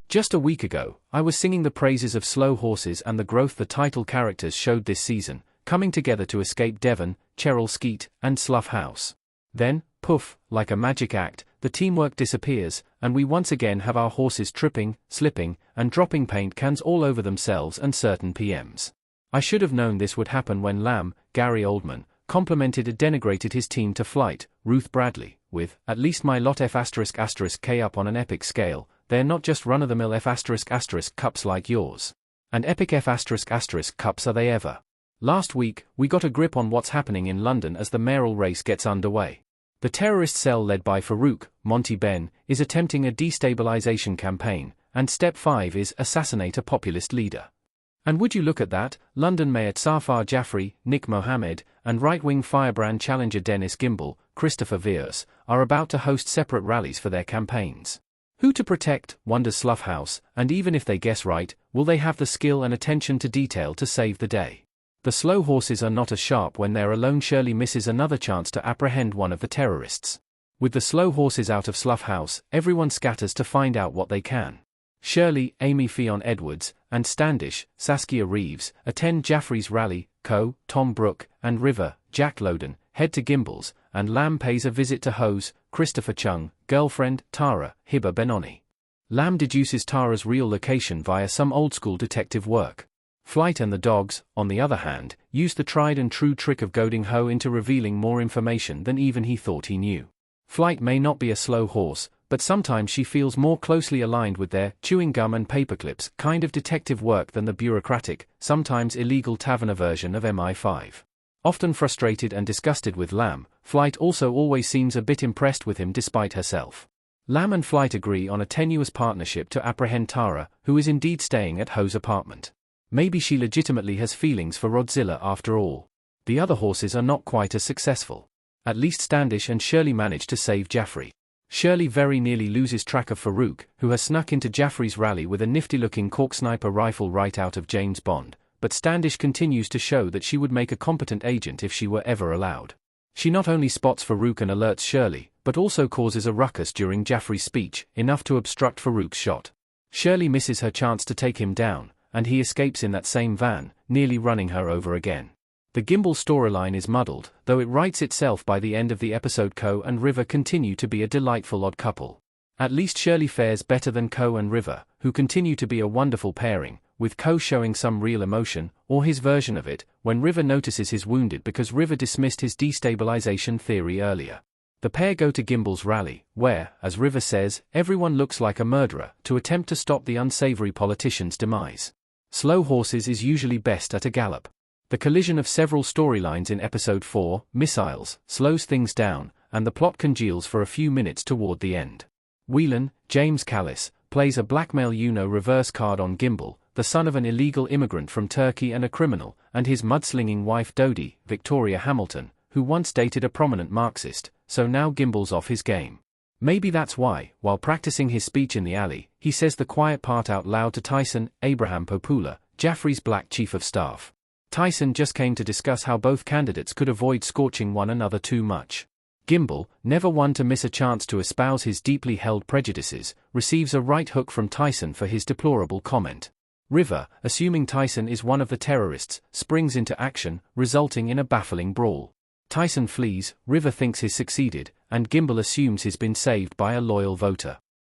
Just a week ago, I was singing the praises of slow horses and the growth the title characters showed this season, coming together to escape Devon, Cheryl Skeet, and Slough House. Then, poof, like a magic act, the teamwork disappears, and we once again have our horses tripping, slipping, and dropping paint cans all over themselves and certain PMs. I should have known this would happen when Lamb, Gary Oldman, complimented and denigrated his team to flight, Ruth Bradley, with, at least my lot F***K up on an epic scale, they're not just run-of-the-mill F*** cups like yours. And epic F*** cups are they ever. Last week, we got a grip on what's happening in London as the mayoral race gets underway. The terrorist cell led by Farouk, Monty Ben, is attempting a destabilization campaign, and step 5 is assassinate a populist leader. And would you look at that, London Mayor Safar Jaffrey, Nick Mohammed, and right-wing firebrand challenger Dennis Gimble, Christopher Veers, are about to host separate rallies for their campaigns. Who to protect, wonders Slough House, and even if they guess right, will they have the skill and attention to detail to save the day? The slow horses are not as sharp when they're alone. Shirley misses another chance to apprehend one of the terrorists. With the slow horses out of Slough House, everyone scatters to find out what they can. Shirley, Amy Fionn Edwards, and Standish, Saskia Reeves, attend Jaffrey's rally, Tom Brooke, and River, Jack Loden, head to Gimble's, and Lamb pays a visit to Hose, Christopher Chung, girlfriend, Tara, Hiba Benoni. Lamb deduces Tara's real location via some old-school detective work. Flight and the dogs, on the other hand, use the tried-and-true trick of goading Ho into revealing more information than even he thought he knew. Flight may not be a slow horse, but sometimes she feels more closely aligned with their chewing gum and paperclips kind of detective work than the bureaucratic, sometimes illegal taverna version of MI5. Often frustrated and disgusted with Lamb, Flight also always seems a bit impressed with him despite herself. Lamb and Flight agree on a tenuous partnership to apprehend Tara, who is indeed staying at Ho's apartment. Maybe she legitimately has feelings for Rodzilla after all. The other horses are not quite as successful. At least Standish and Shirley manage to save Jaffrey. Shirley very nearly loses track of Farouk, who has snuck into Jaffrey's rally with a nifty-looking cork sniper rifle right out of James Bond, but Standish continues to show that she would make a competent agent if she were ever allowed. She not only spots Farouk and alerts Shirley, but also causes a ruckus during Jaffrey's speech, enough to obstruct Farouk's shot. Shirley misses her chance to take him down, and he escapes in that same van, nearly running her over again. The Gimble storyline is muddled, though it writes itself by the end of the episode. Co and River continue to be a delightful odd couple. At least Shirley fares better than Co and River, who continue to be a wonderful pairing, with Co showing some real emotion, or his version of it, when River notices he's wounded because River dismissed his destabilization theory earlier. The pair go to Gimble's rally, where, as River says, everyone looks like a murderer, to attempt to stop the unsavory politician's demise. Slow horses is usually best at a gallop. The collision of several storylines in episode 4, Missiles, slows things down, and the plot congeals for a few minutes toward the end. Whelan, James Callis, plays a blackmail reverse card on Gimble, the son of an illegal immigrant from Turkey and a criminal, and his mudslinging wife Dodie, Victoria Hamilton, who once dated a prominent Marxist, so now Gimble's off his game. Maybe that's why, while practicing his speech in the alley, he says the quiet part out loud to Tyson, Abraham Popoola, Jaffrey's black chief of staff. Tyson just came to discuss how both candidates could avoid scorching one another too much. Gimble, never one to miss a chance to espouse his deeply held prejudices, receives a right hook from Tyson for his deplorable comment. River, assuming Tyson is one of the terrorists, springs into action, resulting in a baffling brawl. Tyson flees, River thinks he's succeeded, and Gimble assumes he's been saved by a loyal voter.